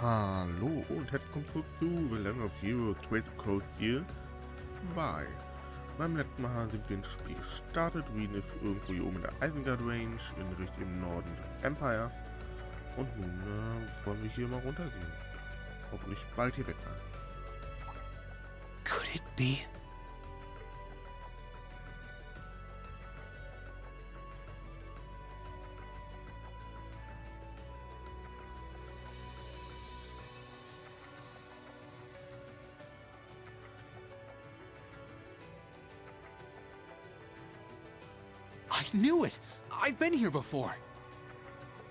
Hallo und herzlich willkommen zurück zu The Legend of Hero Trade Code hier 2. Beim letzten Mal sind wir ins Spiel gestartet. Rean ist irgendwo hier oben in der Isengard Range in Richtung im Norden des Empires. Und nun wollen wir hier mal runtergehen. Hoffentlich bald hier weg sein. Could it be? I knew it! I've been here before!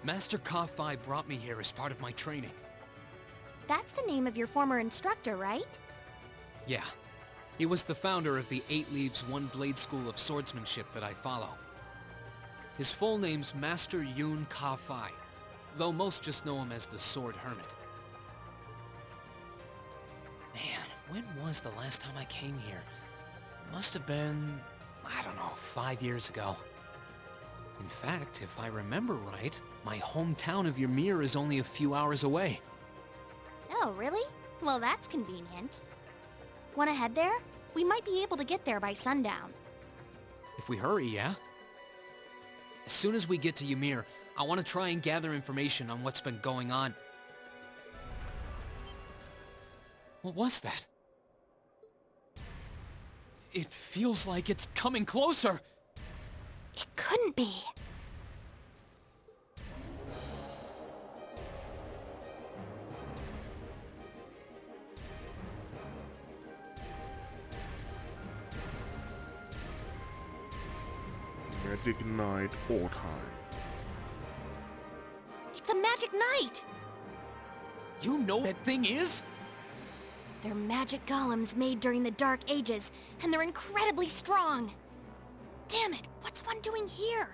Master Class VII brought me here as part of my training. That's the name of your former instructor, right? Yeah. He was the founder of the 8 Leaves 1 Blade School of Swordsmanship that I follow. His full name's Master Yun Ka-Fai, though most just know him as the Sword Hermit. Man, when was the last time I came here? Must have been, I don't know, 5 years ago. In fact, if I remember right, my hometown of Ymir is only a few hours away. Oh, really? Well, that's convenient. Wanna head there? We might be able to get there by sundown. If we hurry, yeah? As soon as we get to Ymir, I want to try and gather information on what's been going on. What was that? It feels like it's coming closer! It couldn't be. Magic Night all time. It's a magic night! You know what that thing is? They're magic golems made during the Dark Ages, and they're incredibly strong. Damn it, what's one doing here?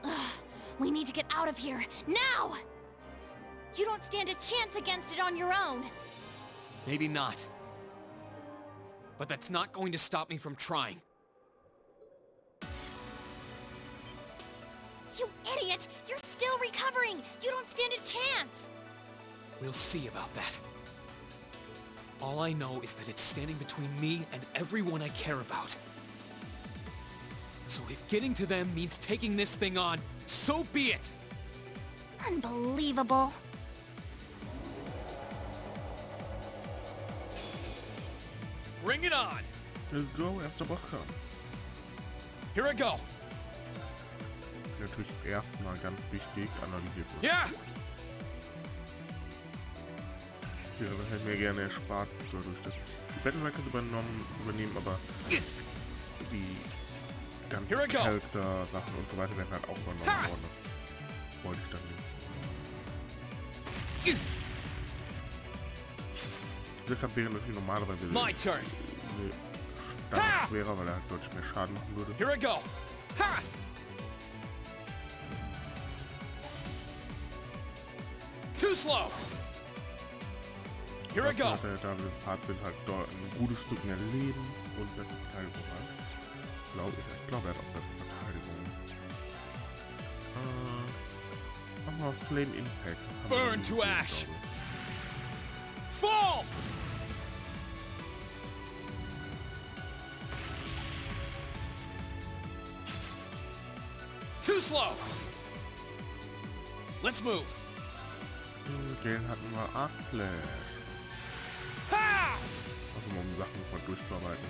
Ugh, we need to get out of here, now! You don't stand a chance against it on your own. Maybe not. But that's not going to stop me from trying. You idiot! You're still recovering! You don't stand a chance! We'll see about that. All I know is that it's standing between me and everyone I care about. So if getting to them means taking this thing on, so be it! Unbelievable. Bring it on! Let's go, erster Bosskampf. Here I go! Natürlich erstmal ganz wichtig analysiert wird. Yeah! Ja, das hätte mir gerne erspart, dadurch, dass die Battleranks übernehmen, aber die ganzen Charakter-Sachen und so weiter werden halt auch übernommen worden. Das wollte ich dann nicht. Dieser Kampf wäre natürlich normalerweise stark schwerer, weil er halt deutlich mehr Schaden machen würde. Here I go! Ha! Too slow! Here I go! Der Part sind halt dort ein gutes Stück mehr Leben und bessere Verteidigung halt. Ich glaube, er hat auch bessere Verteidigung. Mach mal Flame Impact. Burn to ash! Fall! Too slow! Let's move! Den hatten wir Arc Flash. Ha! Also um Sachen mal durchzuarbeiten.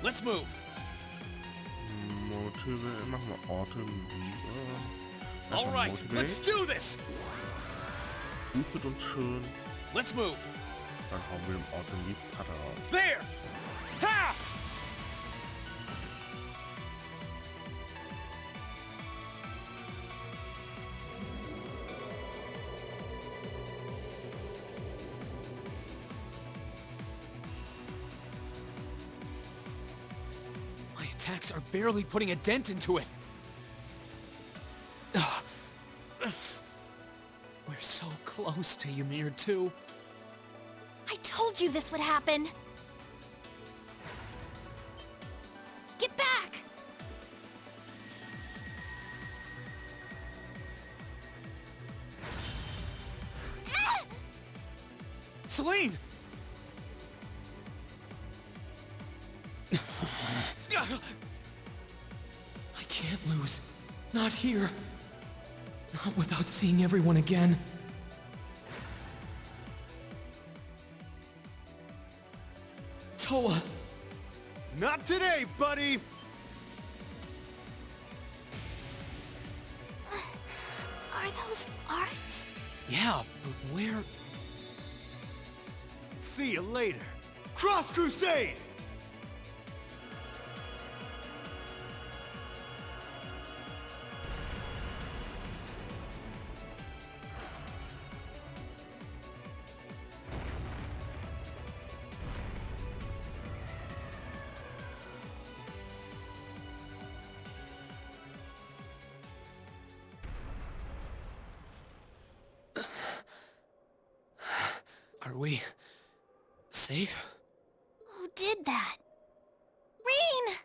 Let's move! Motive, machen wir Autumn. All right, let's do this! Boostet uns schön. Let's move! Dann hauen wir den Autumn Leaf Cutter raus. There! Ha! My attacks are barely putting a dent into it. We're so close to Ymir too. I told you this would happen! Get back! Ah! Celine! I can't lose. Not here. Not without seeing everyone again. Toa! Not today, buddy! Are those arts? Yeah, but where... See you later. Cross Crusade! Are we... safe? Who did that? Rean!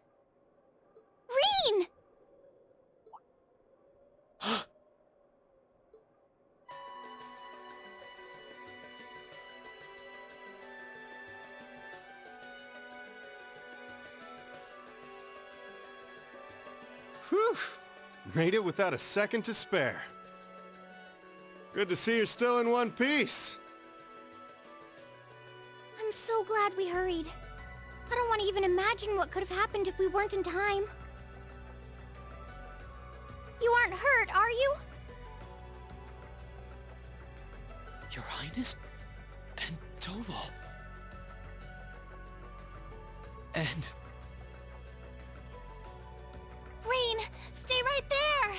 Rean! Whew! Made it without a second to spare. Good to see you're still in one piece. I'm so glad we hurried. I don't want to even imagine what could have happened if we weren't in time. You aren't hurt, are you? Your Highness? And Toval. And... Rean, stay right there!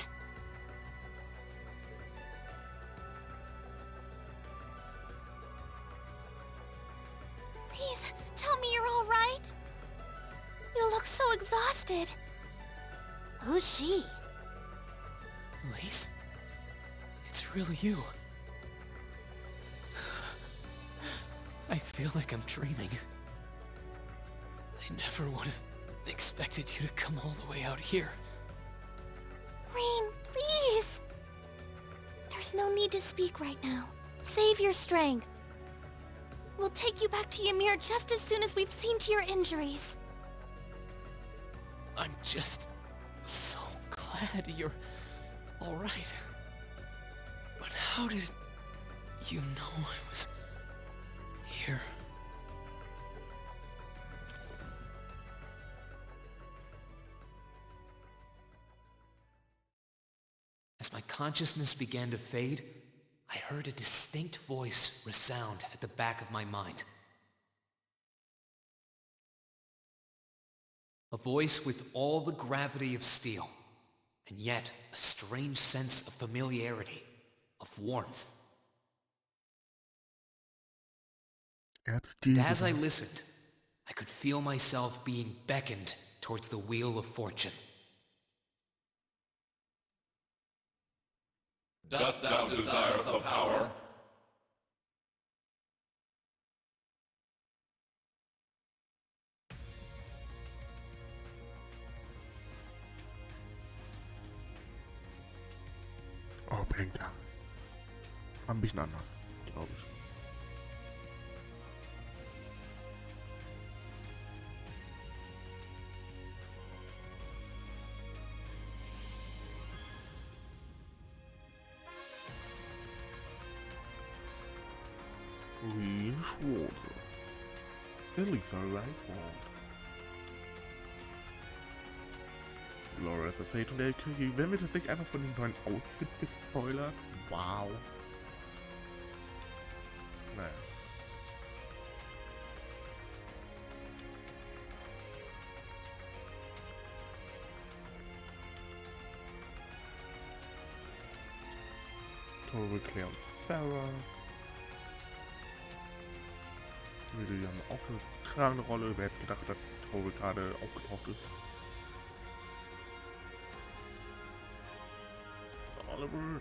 Please, tell me you're all right. You look so exhausted. Who's she? Elise? It's really you. I feel like I'm dreaming. I never would have expected you to come all the way out here. Rean, please! There's no need to speak right now. Save your strength. We'll take you back to Ymir just as soon as we've seen to your injuries. I'm just so glad you're all right. But how did you know I was here? As my consciousness began to fade, I heard a distinct voice resound at the back of my mind. A voice with all the gravity of steel, and yet a strange sense of familiarity, of warmth. And as I listened, I could feel myself being beckoned towards the wheel of fortune. Dost thou desire the power? Oh, bringt er. Ein bisschen anders, glaube ich. Green Schwarze. Elisa Reinford. Laura ist das Hate und der Küche. Werden wir tatsächlich einfach von dem neuen Outfit gespoilert? Wow. Naja. Tore, Claire und Sarah. Die haben auch eine tragende Rolle. Wer hätte gedacht, dass Tore gerade aufgetaucht ist? Oliver.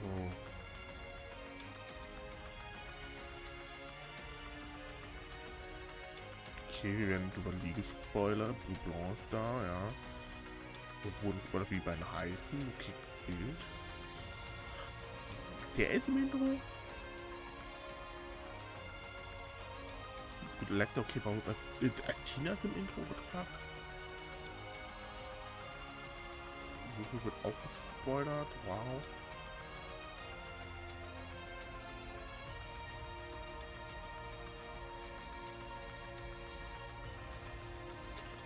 So. Okay, wir werden drüber liegen gespoilert. Blue Blanc ist da, ja. Wir wurden Spoiler wie bei den Heißen. Okay, Bild. Der ist im Intro. Gut, Lektor, okay, warum Tina ist im Intro? What the fuck? Hier wird auch gespoilert. Wow.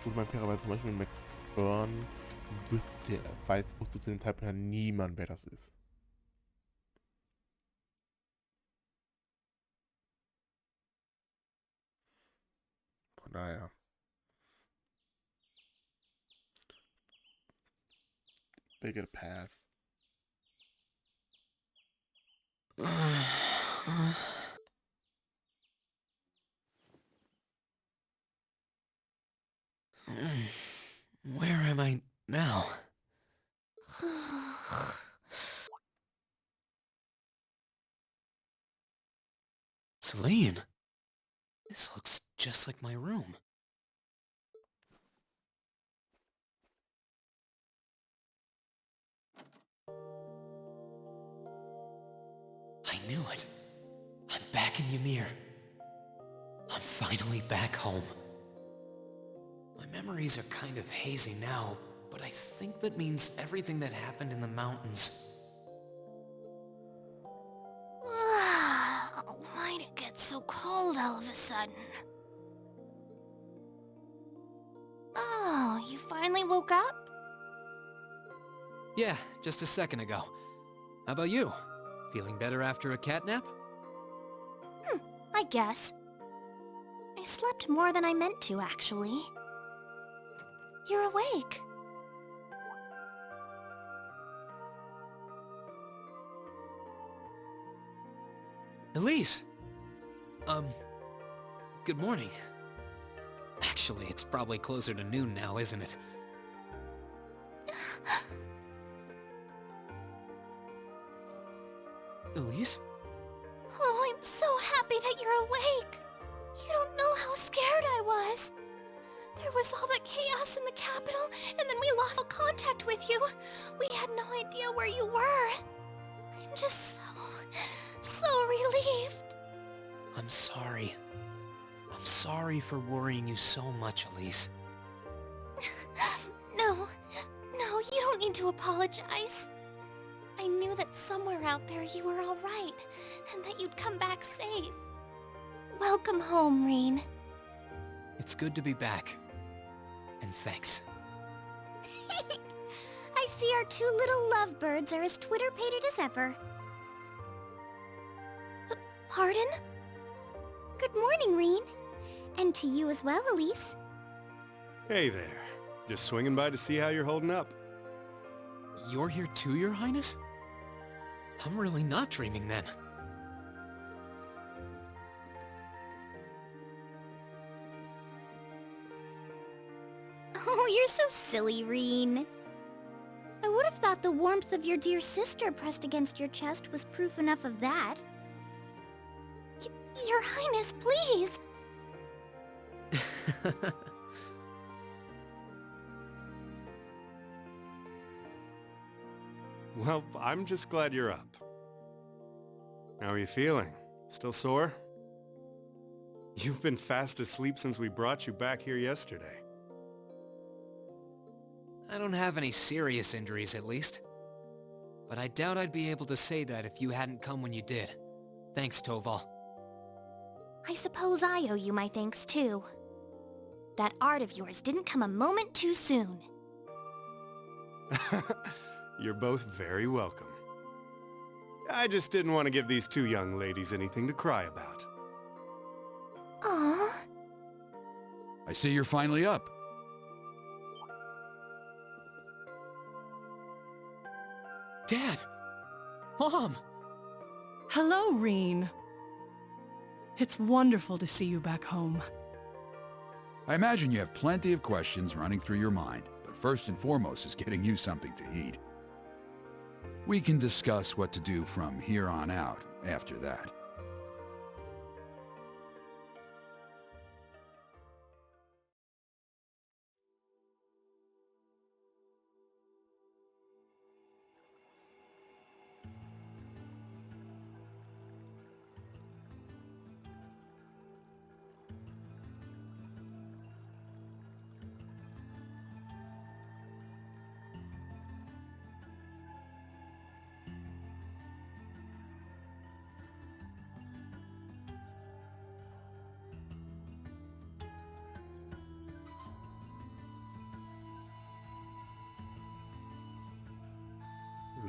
Gut, mein fairerweise zum Beispiel McBurn wusste zu dem Zeitpunkt ja niemand, wer das ist. Von daher. They get a pass. Where am I now? Celine, this looks just like my room. I knew it. I'm back in Ymir. I'm finally back home. My memories are kind of hazy now, but I think that means everything that happened in the mountains. Why'd it get so cold all of a sudden? Oh, you finally woke up? Yeah, just a second ago. How about you? Feeling better after a catnap? I guess. I slept more than I meant to, actually. You're awake. Elise! Good morning. Actually, it's probably closer to noon now, isn't it? Elise? Oh, I'm so happy that you're awake. You don't know how scared I was. There was all that chaos in the capital, and then we lost all contact with you. We had no idea where you were. I'm just so relieved. I'm sorry. I'm sorry for worrying you so much, Elise. No, you don't need to apologize. I knew that somewhere out there you were all right, and that you'd come back safe. Welcome home, Rean. It's good to be back. And thanks. I see our two little lovebirds are as Twitter-pated as ever. Pardon? Good morning, Rean. And to you as well, Elise. Hey there. Just swinging by to see how you're holding up. You're here too, Your Highness? I'm really not dreaming then. Oh, you're so silly, Rean. I would have thought the warmth of your dear sister pressed against your chest was proof enough of that. Your Highness, please! Well, I'm just glad you're up. How are you feeling? Still sore? You've been fast asleep since we brought you back here yesterday. I don't have any serious injuries, at least. But I doubt I'd be able to say that if you hadn't come when you did. Thanks, Toval. I suppose I owe you my thanks, too. That art of yours didn't come a moment too soon. You're both very welcome. I just didn't want to give these two young ladies anything to cry about. Aww. I see you're finally up. Dad! Mom! Hello, Rean. It's wonderful to see you back home. I imagine you have plenty of questions running through your mind, but first and foremost is getting you something to eat. We can discuss what to do from here on out after that.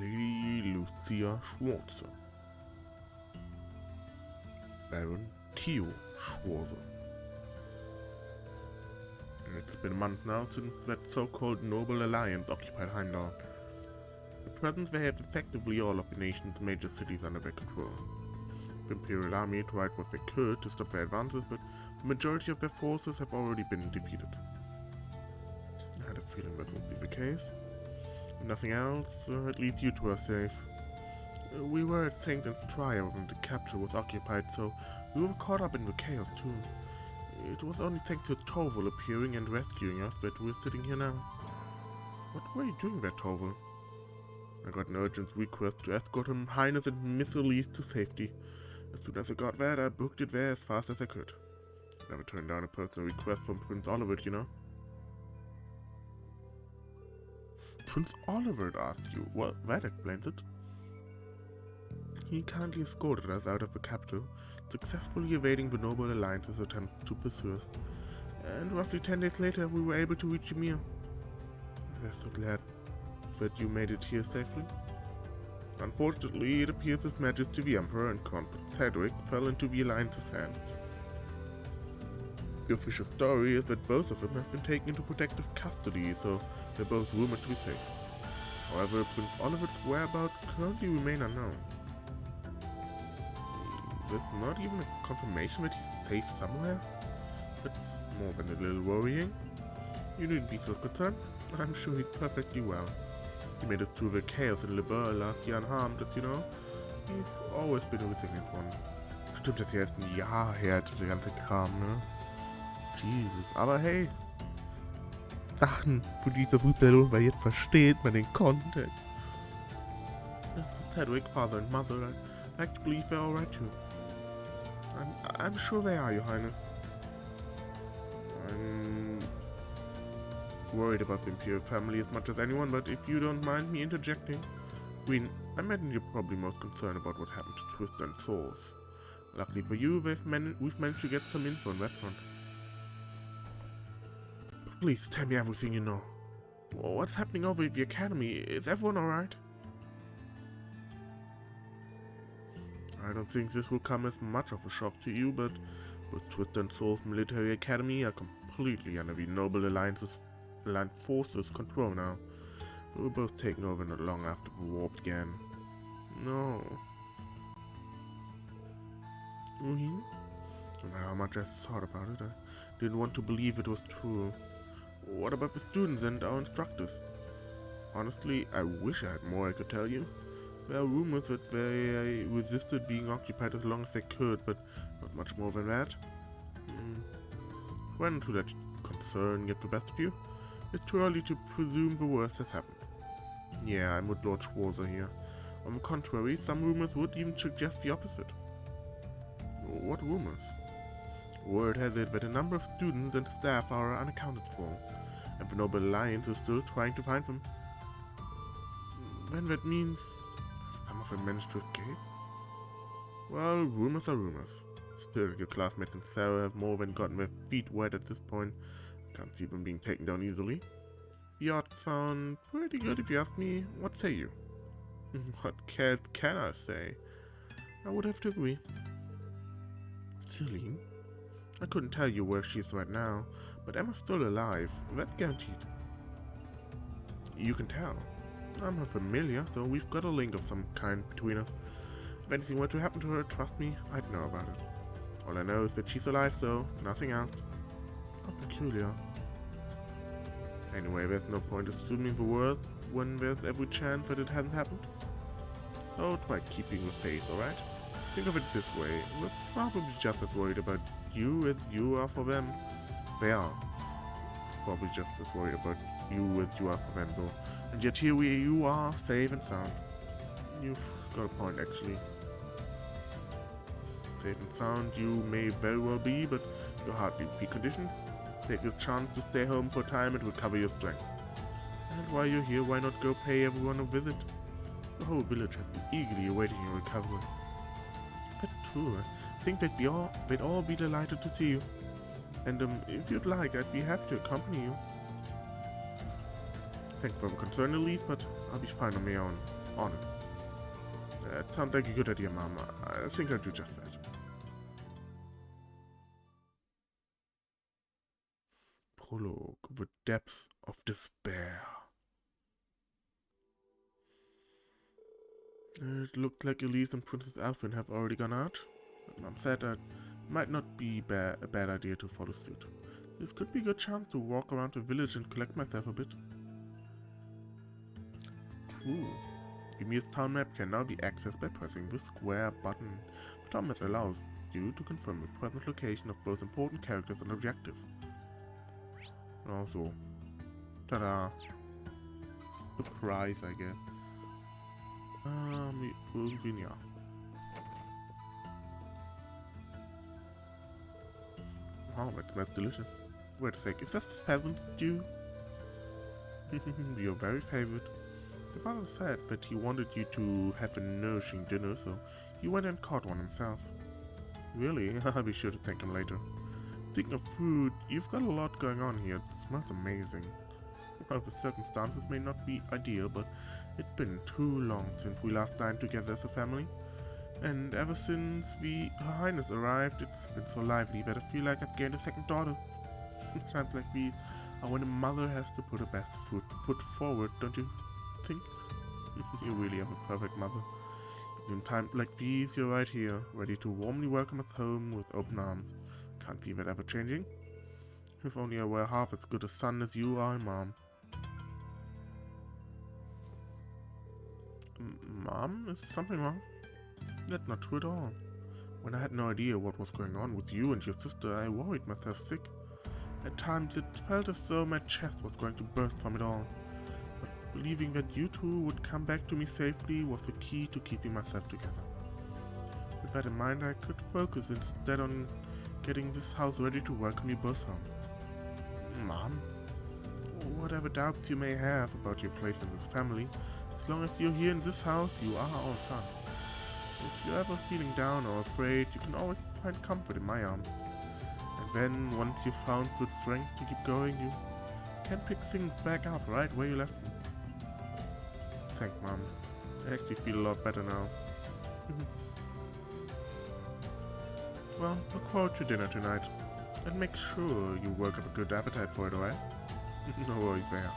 Lady Lucia Schwarze. Baron Theo Schwarze. It's been a month now since that so-called Noble Alliance occupied Heimatstadt. At present they have effectively all of the nation's major cities under their control. The Imperial Army tried what they could to stop their advances, but the majority of their forces have already been defeated. I had a feeling that would be the case. If nothing else, at least you two are safe. We were at St. Trial when the capital was occupied, so we were caught up in the chaos too. It was only thanks to Tovel appearing and rescuing us that we're sitting here now. What were you doing there, Tovel? I got an urgent request to escort Her Highness and Miss Elise to safety. As soon as I got that, I booked it there as fast as I could. I never turned down a personal request from Prince Oliver, you know. Prince Oliver asked you? Well, that explains it. He kindly escorted us out of the capital, successfully evading the Noble Alliance's attempt to pursue us. And roughly 10 days later, we were able to reach Ymir. We're so glad that you made it here safely. Unfortunately, it appears His Majesty the Emperor and Count Cedric fell into the Alliance's hands. The official story is that both of them have been taken into protective custody, so they're both rumored to be safe. However, Prince Oliver's whereabouts currently remain unknown. There's not even a confirmation that he's safe somewhere. That's more than a little worrying. You needn't be so concerned. I'm sure he's perfectly well. He made it through the chaos in Liberl last year unharmed, as you know. He's always been a resilient one. Stimmt, das hier erst ein Jahr her, der ganze Kram, ne? Jesus, aber hey. Sachen, für die das Rückbildung, weil jetzt versteht man den Kontext. As for Cedric, father and mother, I like to believe they're alright too. I'm sure they are, Your Highness. I'm worried about the Imperial family as much as anyone, but if you don't mind me interjecting, Queen, I imagine you're probably most concerned about what happened to Trista and Source. Luckily for you, we've managed to get some info on that front. Please tell me everything you know. What's happening over at the academy? Is everyone alright? I don't think this will come as much of a shock to you, but both Trista and Soul's military academy are completely under the Noble Alliance's forces' control now. They were both taken over not long after the war began. No. Rean? No matter how much I thought about it, I didn't want to believe it was true. What about the students and our instructors? Honestly, I wish I had more I could tell you. There are rumors that they resisted being occupied as long as they could, but not much more than that. When to let concern get the best of you? It's too early to presume the worst has happened. Yeah, I'm with Lord Schwarzer here. On the contrary, some rumors would even suggest the opposite. What rumors? Word has it that a number of students and staff are unaccounted for, and the Noble Alliance is still trying to find them. Then that means some of them managed to escape? Well, rumors are rumors. Still, your classmates and Sarah have more than gotten their feet wet at this point. Can't see them being taken down easily. The odds sound pretty good if you ask me. What say you? What can I say? I would have to agree. Celine? I couldn't tell you where she is right now, but Emma's still alive. That's guaranteed. You can tell. I'm her familiar, so we've got a link of some kind between us. If anything were to happen to her, trust me, I'd know about it. All I know is that she's alive, so nothing else. How peculiar. Anyway, there's no point assuming the worst when there's every chance that it hasn't happened. So try keeping the faith, alright? Think of it this way, we're probably just as worried about you as you are for them. They are probably just as worried about you as you are for them though. And yet here you are, safe and sound. You've got a point actually. Safe and sound you may very well be, but you're hardly peak conditioned. Take this chance to stay home for a time and recover your strength. And while you're here, why not go pay everyone a visit? The whole village has been eagerly awaiting your recovery. But true, I think they'd all be delighted to see you. And if you'd like, I'd be happy to accompany you. Thanks for the concern at least, but I'll be fine on my own. On it. It sounds like a good idea, Mama. I think I'll do just that. Prologue, the depths of despair. It looks like Elise and Princess Alphen have already gone out. But Mom said that it might not be a bad idea to follow suit. This could be a good chance to walk around the village and collect myself a bit. True. Ymir's town map can now be accessed by pressing the square button. The town map allows you to confirm the present location of both important characters and objectives. And also, ta-da! Surprise, I guess. Irgendwie, ja. Oh, that smells delicious. Wait a sec, is that pheasant stew? Your very favorite. Your father said that he wanted you to have a nourishing dinner, so he went and caught one himself. Really? I'll be sure to thank him later. Speaking of food, you've got a lot going on here. It smells amazing. Well, the circumstances may not be ideal, but it's been too long since we last dined together as a family. And ever since Her Highness arrived, it's been so lively that I feel like I've gained a second daughter. Times like these are when a mother has to put her best foot forward, don't you think? You really have a perfect mother. In times like these, you're right here, ready to warmly welcome us home with open arms. Can't see that ever changing. If only I were half as good a son as you are, Mom. Mom, is something wrong? That's not true at all. When I had no idea what was going on with you and your sister, I worried myself sick. At times it felt as though my chest was going to burst from it all. But believing that you two would come back to me safely was the key to keeping myself together. With that in mind, I could focus instead on getting this house ready to welcome you both home. Mom, whatever doubts you may have about your place in this family, as long as you're here in this house, you are our son. If you're ever feeling down or afraid, you can always find comfort in my arms. And then, once you've found the strength to keep going, you can pick things back up right where you left them. Thanks, Mom. I actually feel a lot better now. Well, look forward to dinner tonight. And make sure you work up a good appetite for it, alright? No worries there.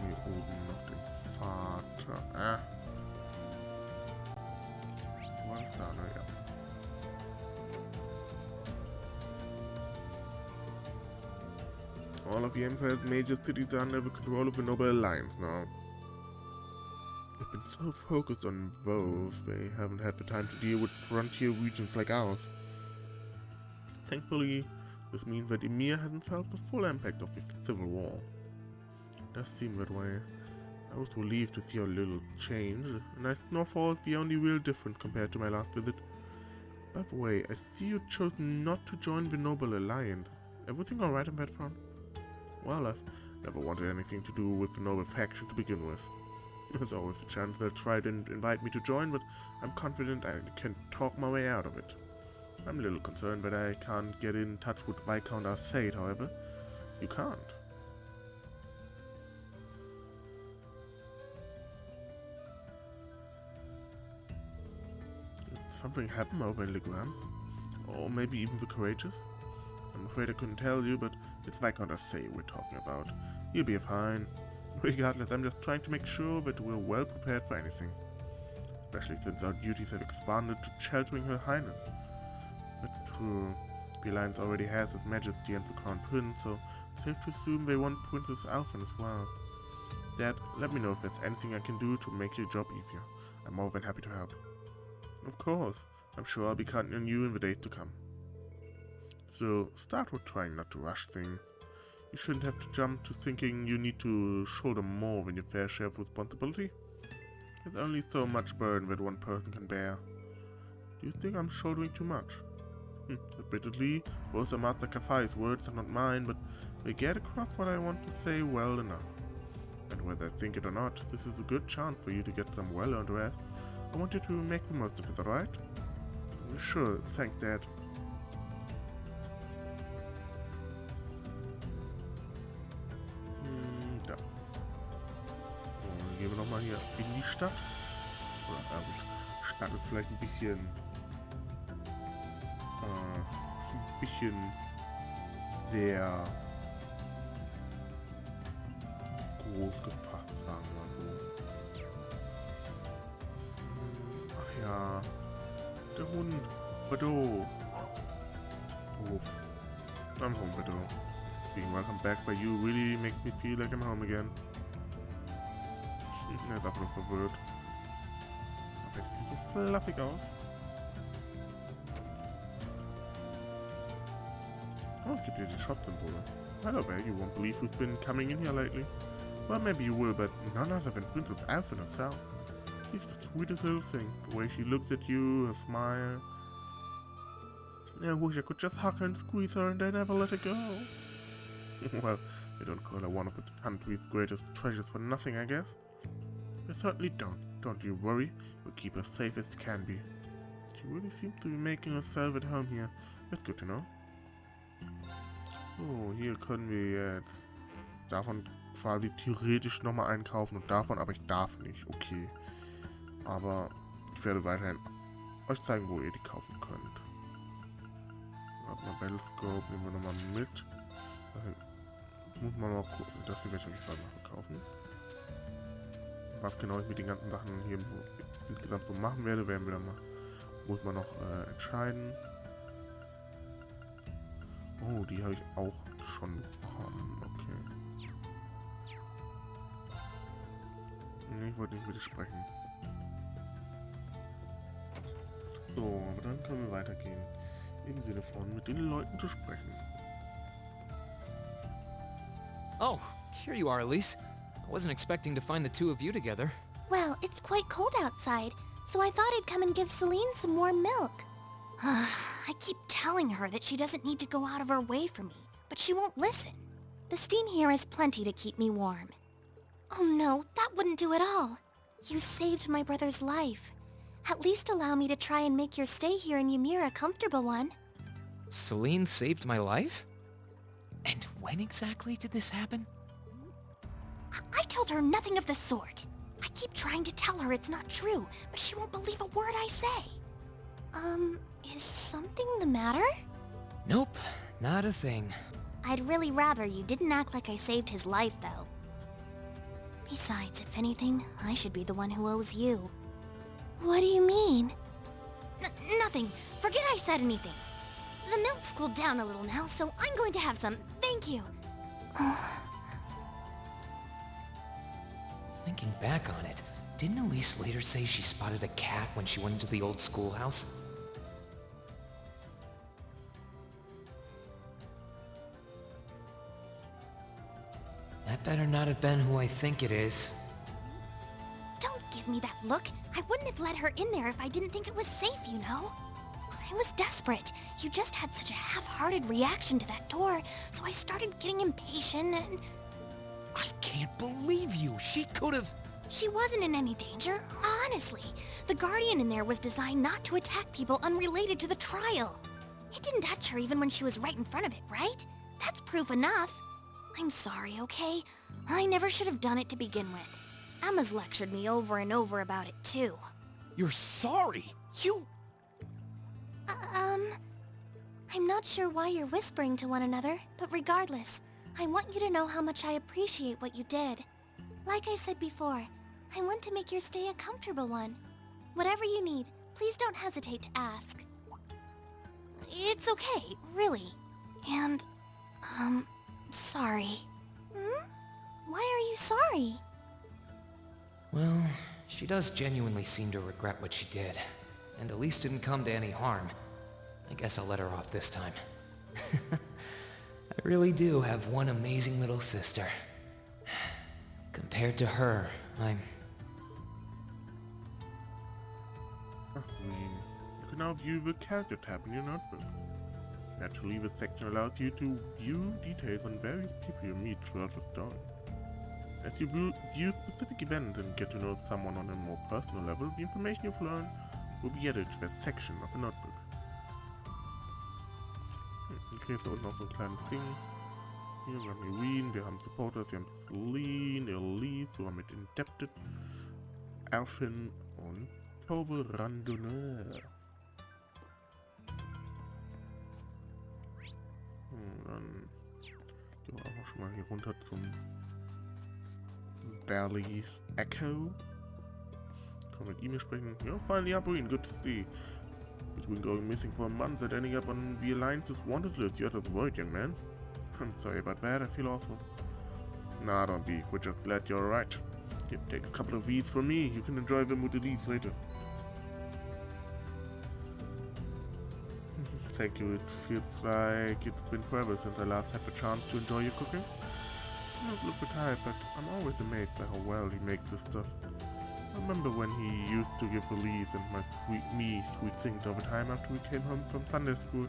Wir oben noch den Vater. Wo ist da? Na ja. All of the Empire's major cities are under the control of the Noble Alliance now. They've been so focused on those, they haven't had the time to deal with frontier regions like ours. Thankfully, this means that Ymir hasn't felt the full impact of the civil war. It does seem that way. I was relieved to see a little change, and Snowfall is the only real difference compared to my last visit. By the way, I see you chose not to join the Noble Alliance. Everything alright on that front? Well, I've never wanted anything to do with the Noble faction to begin with. There's always a chance they'll try to invite me to join, but I'm confident I can talk my way out of it. I'm a little concerned that I can't get in touch with Viscount Arcade, however. You can't. Did something happen over in Legram? Or maybe even the Courageous? I'm afraid I couldn't tell you, but it's Viscount Arcade we're talking about. You'll be fine. Regardless, I'm just trying to make sure that we're well prepared for anything. Especially since our duties have expanded to sheltering Her Highness. But true, the Alliance already has His Majesty and the Crown Prince, so safe to assume they want Princess Alphen as well. Dad, let me know if there's anything I can do to make your job easier. I'm more than happy to help. Of course. I'm sure I'll be counting on you in the days to come. So, start with trying not to rush things. You shouldn't have to jump to thinking you need to shoulder more than your fair share of responsibility. There's only so much burden that one person can bear. Do you think I'm shouldering too much? Admittedly, those are Master Kafai's words and not mine, but they get across what I want to say well enough. And whether I think it or not, this is a good chance for you to get some well-earned rest. I want you to make the most of it, alright? Sure, thanks, Dad. Da. So, dann gehen wir nochmal hier in die Stadt. Oder, gut, Stadt ist vielleicht ein bisschen sehr groß gefasst, sagen wir so. Ach ja, der Hund, Bedo. Oof. I'm home, Bedo. Being welcome back by you really makes me feel like I'm home again. Er ist auch noch verwirrt. Aber jetzt sieht so fluffig aus. Oh, es gibt hier die Shop-Symbole. Hello there, you won't believe who's been coming in here lately. Well, maybe you will, but none other than Princess Alphen herself. She's the sweetest little thing. The way she looks at you, her smile. I wish I could just hug her and squeeze her and I never let her go. Well, they don't call her one of the country's greatest treasures for nothing, I guess. They certainly don't. Don't you worry. We'll keep her safe as can be. She really seems to be making herself at home here. That's good to know. So, hier können wir jetzt davon quasi theoretisch nochmal einkaufen und davon, aber ich darf nicht. Okay. Aber ich werde weiterhin euch zeigen, wo ihr die kaufen könnt. Warte mal, Battlescope nehmen wir nochmal mit. Muss man mal gucken, das hier werde ich euch mal verkaufen. Was genau ich mit den ganzen Sachen hier insgesamt so machen werde, werden wir dann mal, muss man noch entscheiden. Oh, die habe ich auch schon bekommen. Okay. Nee, ich wollte nicht mit dir sprechen. So, aber dann können wir weitergehen. Im Sinne von mit den Leuten zu sprechen. Oh, here you are, Elise. I wasn't expecting to find the two of you together. Well, it's quite cold outside, so I thought I'd come and give Celine some warm milk. I keep telling her that she doesn't need to go out of her way for me, but she won't listen. The steam here is plenty to keep me warm. Oh no, that wouldn't do at all. You saved my brother's life. At least allow me to try and make your stay here in Ymir a comfortable one. Celine saved my life? And when exactly did this happen? I told her nothing of the sort. I keep trying to tell her it's not true, but she won't believe a word I say. Is something the matter? Nope, not a thing. I'd really rather you didn't act like I saved his life, though. Besides, if anything, I should be the one who owes you. What do you mean? Nothing. Forget I said anything. The milk's cooled down a little now, so I'm going to have some. Thank you. Thinking back on it, didn't Elise later say she spotted a cat when she went into the old schoolhouse? That better not have been who I think it is. Don't give me that look. I wouldn't have let her in there if I didn't think it was safe, you know? I was desperate. You just had such a half-hearted reaction to that door, so I started getting impatient and... I can't believe you! She could've... She wasn't in any danger, honestly. The Guardian in there was designed not to attack people unrelated to the trial. It didn't touch her even when she was right in front of it, right? That's proof enough. I'm sorry, okay? I never should have done it to begin with. Emma's lectured me over and over about it, too. You're sorry? You... I'm not sure why you're whispering to one another, but regardless, I want you to know how much I appreciate what you did. Like I said before, I want to make your stay a comfortable one. Whatever you need, please don't hesitate to ask. It's okay, really. And, sorry. Hmm? Why are you sorry? Well, she does genuinely seem to regret what she did, and at least didn't come to any harm. I guess I'll let her off this time. I really do have one amazing little sister. Compared to her, I'm... You can now view the character tab in your notebook. Naturally, this section allows you to view details on various people you meet throughout the story. As you view specific events and get to know someone on a more personal level, the information you've learned will be added to that section of the notebook. Okay, so noch so ein kleines Ding. Hier, wir haben Rean, wir haben Supporters, wir haben Celine, Elise, so haben wir Indebted, Elfin und Tove Randonneur. Dann gehen wir auch noch schon mal hier runter zum Barley's Echo. Können wir mit Ymir sprechen? Yeah, finally up, Rean, good to see. Between going missing for a month and ending up on the Alliance's wanted list, you're just worried, young man. I'm sorry about that, I feel awful. Nah, don't be, we're just glad you're alright. Here, take a couple of these from me, you can enjoy them with Elise later. Thank you, it feels like it's been forever since I last had the chance to enjoy your cooking. You don't look tired, but I'm always amazed by how well he makes this stuff. I remember when he used to give Elise and me sweet things over time after we came home from Sunday school.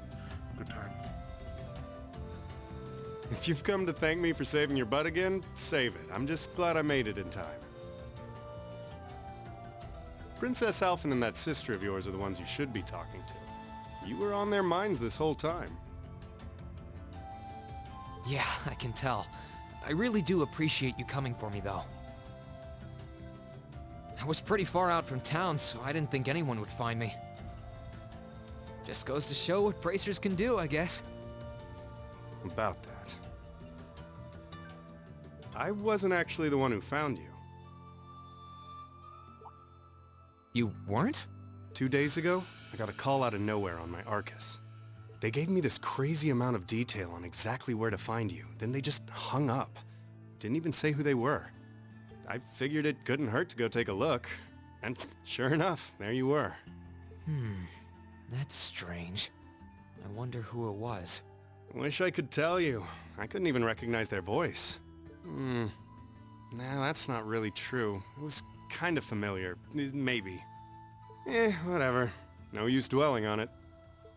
Good times. If you've come to thank me for saving your butt again, save it. I'm just glad I made it in time. Princess Alphen and that sister of yours are the ones you should be talking to. You were on their minds this whole time. Yeah, I can tell. I really do appreciate you coming for me, though. I was pretty far out from town, so I didn't think anyone would find me. Just goes to show what bracers can do, I guess. About that. I wasn't actually the one who found you. You weren't? 2 days ago, I got a call out of nowhere on my Arcus. They gave me this crazy amount of detail on exactly where to find you, then they just hung up. Didn't even say who they were. I figured it couldn't hurt to go take a look, and sure enough, there you were. That's strange. I wonder who it was. Wish I could tell you. I couldn't even recognize their voice. Nah, that's not really true. It was kind of familiar. Maybe. Whatever. No use dwelling on it.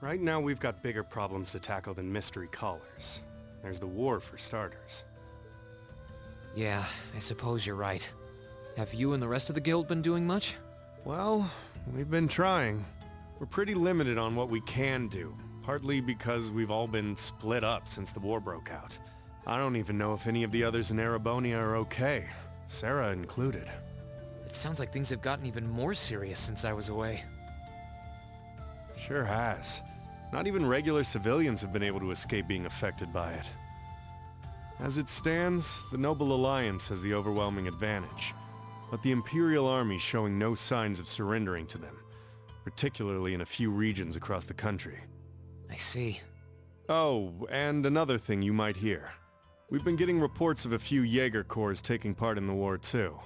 Right now we've got bigger problems to tackle than mystery callers. There's the war for starters. Yeah, I suppose you're right. Have you and the rest of the guild been doing much? Well, we've been trying. We're pretty limited on what we can do, partly because we've all been split up since the war broke out. I don't even know if any of the others in Erebonia are okay, Sarah included. It sounds like things have gotten even more serious since I was away. Sure has. Not even regular civilians have been able to escape being affected by it. As it stands, the Noble Alliance has the overwhelming advantage, but the Imperial Army's showing no signs of surrendering to them, particularly in a few regions across the country. I see. Oh, and another thing you might hear. We've been getting reports of a few Jaeger corps taking part in the war too,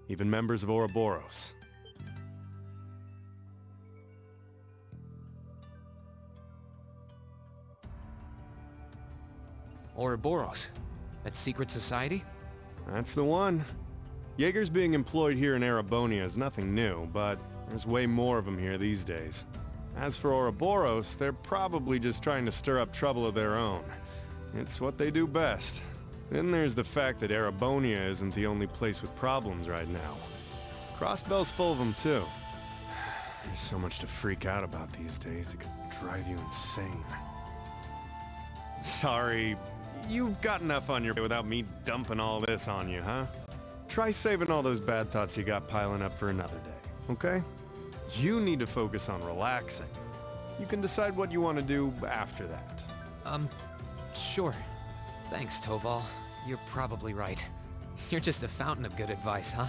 even members of Ouroboros. Ouroboros? That secret society? That's the one. Jaegers being employed here in Erebonia is nothing new, but there's way more of them here these days. As for Ouroboros, they're probably just trying to stir up trouble of their own. It's what they do best. Then there's the fact that Erebonia isn't the only place with problems right now. Crossbell's full of them too. There's so much to freak out about these days, it could drive you insane. Sorry, you've got enough on your plate without me dumping all this on you, huh? Try saving all those bad thoughts you got piling up for another day, okay? You need to focus on relaxing. You can decide what you want to do after that. Sure. Thanks, Toval. You're probably right. You're just a fountain of good advice, huh?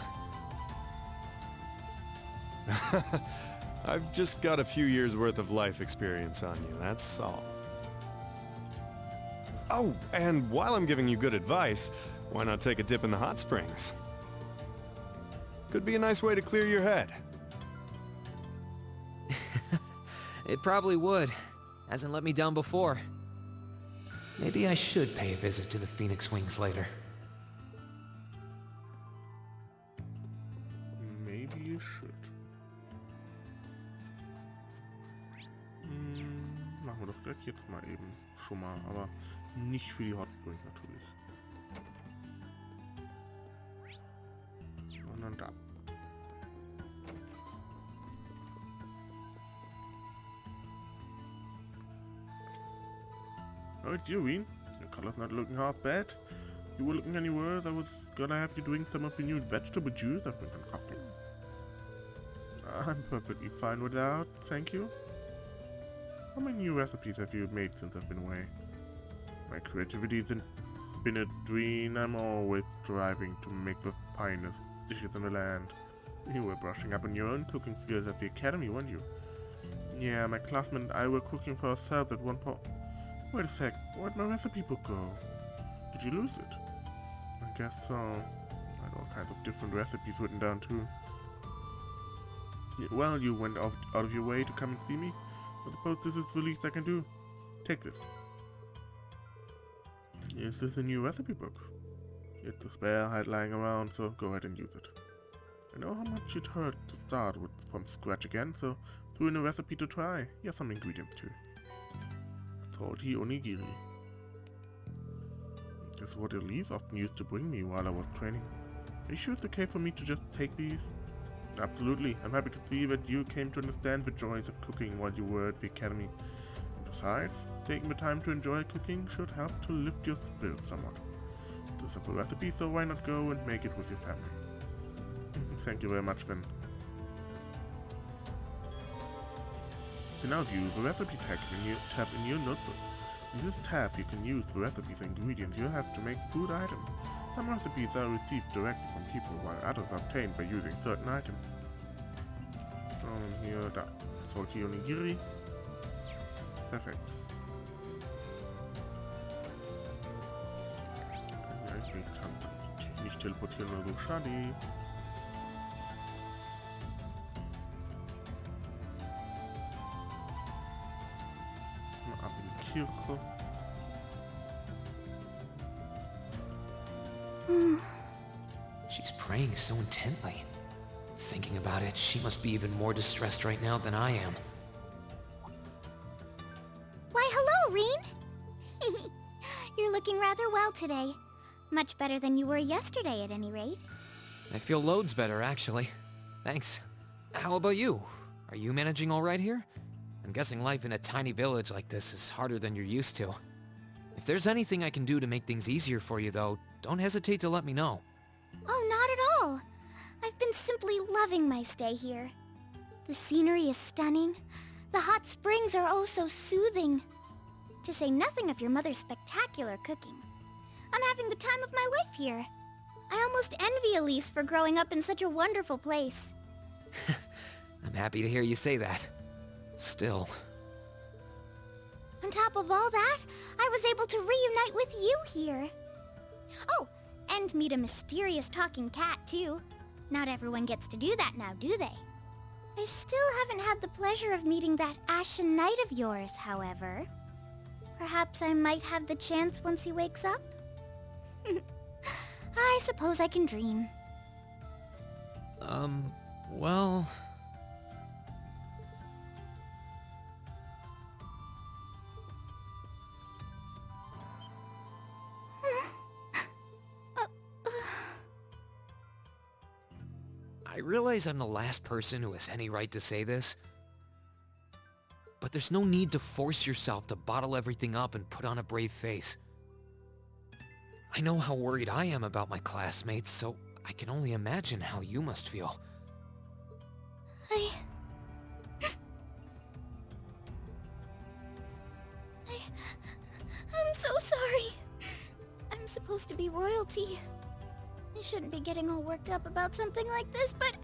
I've just got a few years worth of life experience on you, that's all. Oh, and while I'm giving you good advice, why not take a dip in the hot springs? Could be a nice way to clear your head. It probably would. Hasn't let me down before. Maybe I should pay a visit to the Phoenix Wings later. Maybe you should. Machen wir doch direkt jetzt mal eben schon mal, aber nicht für die Hot Springs natürlich. Sondern da. Oh, it's you, Rean. Your color's not looking half bad. You were looking any worse, I was gonna have you drink some of the new vegetable juice I've been concocting. I'm perfectly fine without, thank you. How many new recipes have you made since I've been away? My creativity hasn't been a dream. I'm always striving to make the finest dishes in the land. You were brushing up on your own cooking skills at the academy, weren't you? Yeah, my classmate and I were cooking for ourselves at one point. Wait a sec, where'd my recipe book go? Did you lose it? I guess so. I had all kinds of different recipes written down too. Well, you went out of your way to come and see me. I suppose this is the least I can do. Take this. Is this a new recipe book? It's a spare I had lying around, so go ahead and use it. I know how much it hurt to start with from scratch again, so threw in a recipe to try. Here's some ingredients too. Salty onigiri. This is what Elise often used to bring me while I was training. Are you sure it's okay for me to just take these? Absolutely. I'm happy to see that you came to understand the joys of cooking while you were at the academy. And besides, taking the time to enjoy cooking should help to lift your spirits somewhat. It's a simple recipe, so why not go and make it with your family? Thank you very much, then. You can now view the recipe tab in your notebook. In this tab, you can use the recipes and ingredients you have to make food items. Some recipes are received directly from people, while others are obtained by using certain items. Hier, da. Salty onigiri. Perfekt. Ja, ich kann nicht teleportieren oder so. Schade. Mal ab in die Kirche. She's praying so intently. Thinking about it, she must be even more distressed right now than I am. Why, hello, Rean! You're looking rather well today. Much better than you were yesterday, at any rate. I feel loads better, actually. Thanks. How about you? Are you managing all right here? I'm guessing life in a tiny village like this is harder than you're used to. If there's anything I can do to make things easier for you, though, don't hesitate to let me know. Oh, not at all. I've been simply loving my stay here. The scenery is stunning. The hot springs are oh so soothing. To say nothing of your mother's spectacular cooking. I'm having the time of my life here. I almost envy Elise for growing up in such a wonderful place. I'm happy to hear you say that. Still. On top of all that, I was able to reunite with you here. Oh, and meet a mysterious talking cat, too. Not everyone gets to do that now, do they? I still haven't had the pleasure of meeting that ashen knight of yours, however. Perhaps I might have the chance once he wakes up? I suppose I can dream. Well... I realize I'm the last person who has any right to say this, but there's no need to force yourself to bottle everything up and put on a brave face. I know how worried I am about my classmates, so I can only imagine how you must feel. I'm so sorry. I'm supposed to be royalty. I shouldn't be getting all worked up about something like this, but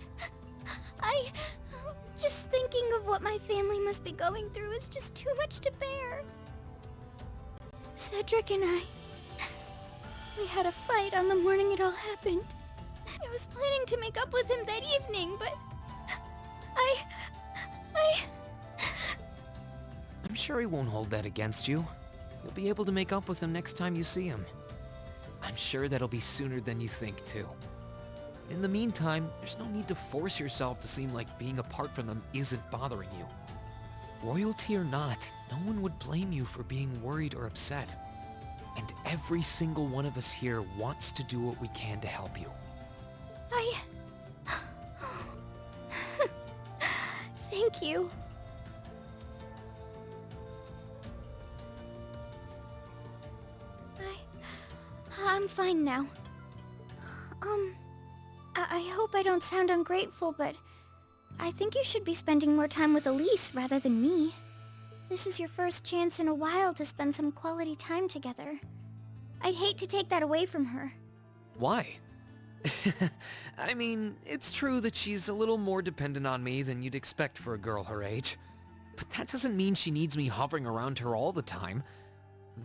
just thinking of what my family must be going through is just too much to bear. Cedric and I... We had a fight on the morning it all happened. I was planning to make up with him that evening, but... I'm sure he won't hold that against you. You'll be able to make up with him next time you see him. I'm sure that'll be sooner than you think, too. In the meantime, there's no need to force yourself to seem like being apart from them isn't bothering you. Royalty or not, no one would blame you for being worried or upset. And every single one of us here wants to do what we can to help you. Thank you. I'm fine now. I hope I don't sound ungrateful, but I think you should be spending more time with Elise rather than me. This is your first chance in a while to spend some quality time together. I'd hate to take that away from her. Why? I mean, it's true that she's a little more dependent on me than you'd expect for a girl her age. But that doesn't mean she needs me hovering around her all the time.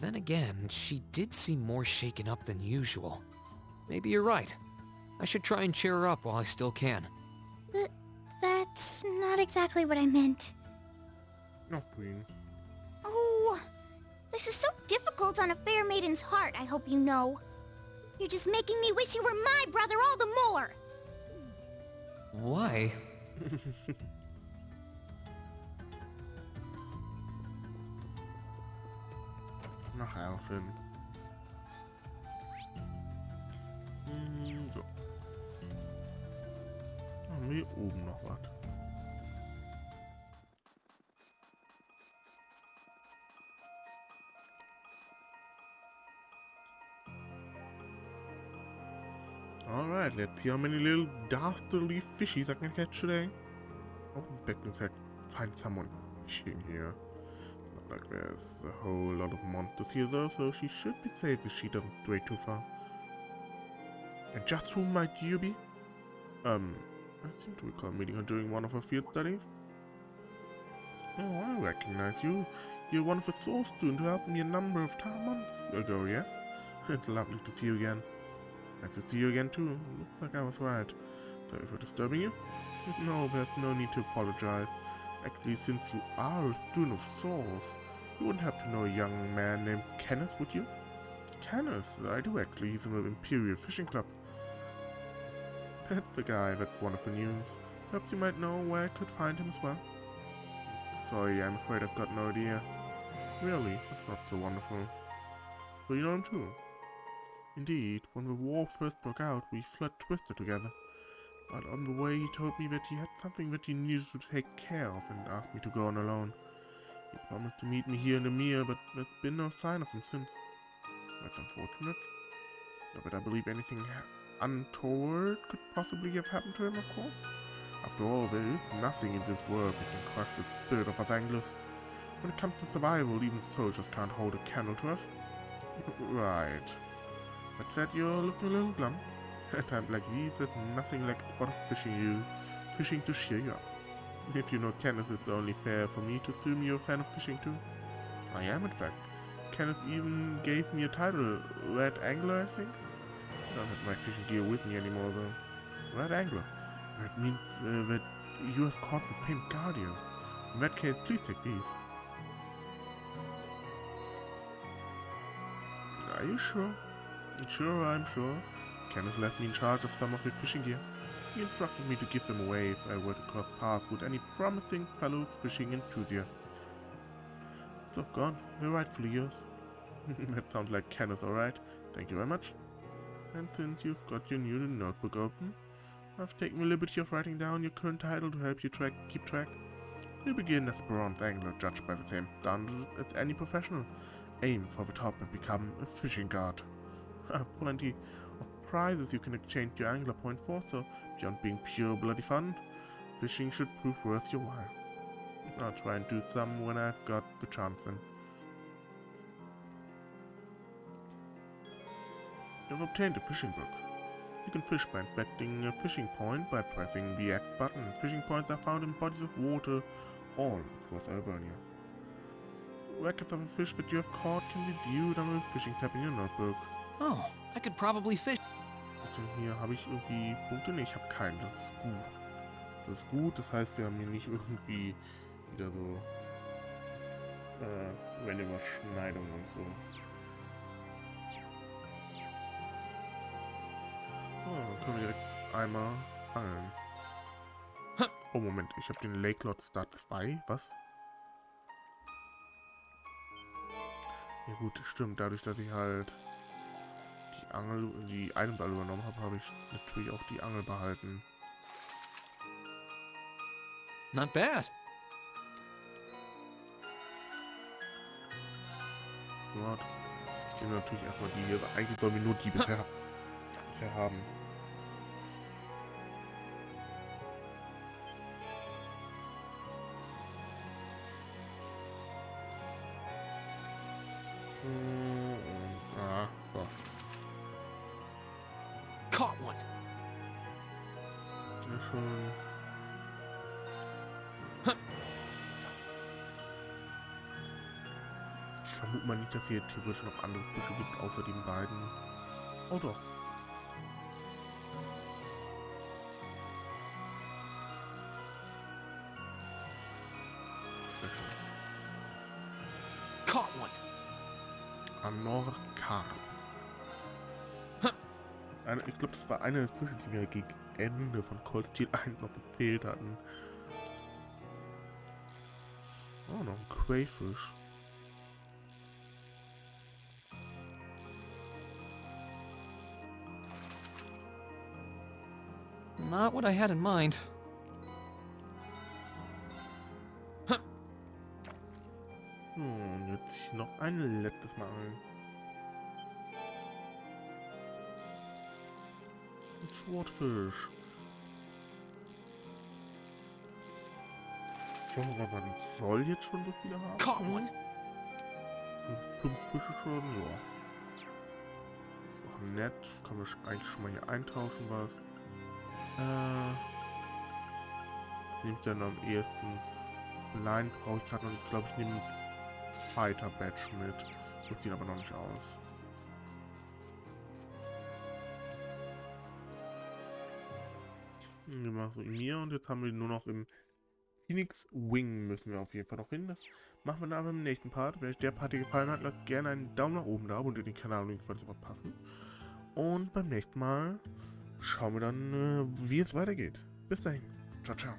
Then again, she did seem more shaken up than usual. Maybe you're right. I should try and cheer her up while I still can. That's not exactly what I meant. No, Queen. Oh, this is so difficult on a fair maiden's heart, I hope you know. You're just making me wish you were my brother all the more. Why? Nach Elfen. So. Haben wir hier oben noch was? Alright, let's see how many little dastardly fishies I can catch today. I wasn't expecting to find someone fishing here. Not like there's a whole lot of monsters here though, so she should be safe if she doesn't stray too far. And just who might you be? I seem to recall meeting her during one of her field studies. Oh, I recognize you. You're one of the source students who helped me a number of months ago, yes? It's lovely to see you again. Nice to see you again too. Looks like I was right. Sorry for disturbing you. No, there's no need to apologize. Actually, since you are a student of Source, you wouldn't happen to know a young man named Kenneth, would you? Kenneth? I do actually. He's in the Imperial Fishing Club. That's the guy. That's wonderful news. Perhaps you might know where I could find him as well. Sorry, I'm afraid I've got no idea. Really? That's not so wonderful. So you know him too? Indeed, when the war first broke out, we fled Trista together. But on the way he told me that he had something that he needed to take care of and asked me to go on alone. He promised to meet me here in Ymir, but there's been no sign of him since. That's unfortunate. Not that I believe anything untoward could possibly have happened to him, of course. After all, there is nothing in this world that can crush the spirit of us anglers. When it comes to survival, even soldiers can't hold a candle to us. Right. That said, you're looking a little glum. At times like these, there's nothing like a spot of fishing to cheer you up. If you know Kenneth, it's only fair for me to assume you're a fan of fishing too. I am, in fact. Kenneth even gave me a title, Red Angler, I think. I don't have my fishing gear with me anymore, though. Red Angler. That means that you have caught the famed Guardian. In that case, please take these. Are you sure? Sure, I'm sure. Kenneth left me in charge of some of his fishing gear. He instructed me to give them away if I were to cross paths with any promising fellow fishing enthusiasts. So gone, they're rightfully yours. That sounds like Kenneth, alright. Thank you very much. And since you've got your new notebook open, I've taken the liberty of writing down your current title to help you keep track. You begin as a bronze angler, judged by the same standards as any professional. Aim for the top and become a fishing guard. I have plenty of prizes you can exchange your angler point for, so beyond being pure bloody fun, fishing should prove worth your while. I'll try and do some when I've got the chance then. You've obtained a fishing book. You can fish by inspecting a fishing point by pressing the X button. Fishing points are found in bodies of water all across Erebonias. Records of a fish that you have caught can be viewed on a fishing tab in your notebook. Oh, I could probably fish. Also hier habe ich irgendwie Punkte? Ne, ich habe keinen. Das ist gut. Das ist gut, das heißt, wir haben hier nicht irgendwie wieder so Überschneidungen und so. Oh, dann können wir direkt einmal angeln. Oh, Moment, ich habe den Lake Lord Star 2. Was? Ja gut, stimmt. Dadurch, dass ich halt die Eisenball übernommen habe, habe ich natürlich auch die Angel behalten. Not bad. Dort. Ich nehme natürlich erstmal die hier. Eigentlich sollen wir nur die bisher haben. So. Caught one. Ja, schon. Ich vermute mal nicht, dass hier theoretisch noch andere Fische gibt, außer den beiden. Oh doch. Caught one. Anorkan. Ich glaube, das war eine der Fische, die mir gegen Ende von Cold Steel 1 noch gefehlt hatten. Oh, noch ein Crayfish. Not what I had in mind. Und jetzt noch ein letztes Mal angeln. Ein Swordfish. Ich hoffe, man soll jetzt schon so viele haben. Caught one. 5 Fische schon, ja. Noch nett. Können wir eigentlich schon mal hier eintauschen, was. Nehme ich dann am ehesten. Line brauche ich gerade noch nicht. Ich glaube, ich nehme ein Fighter Badge mit. Das sieht aber noch nicht aus. Wir machen so Ymir und jetzt haben wir nur noch im Phoenix Wing müssen wir auf jeden Fall noch hin. Das machen wir dann aber im nächsten Part. Wenn euch der Part hier gefallen hat, lasst gerne einen Daumen nach oben da, abonniert den Kanal, links sollte es mal passen. Und beim nächsten Mal schauen wir dann, wie es weitergeht. Bis dahin. Ciao, ciao.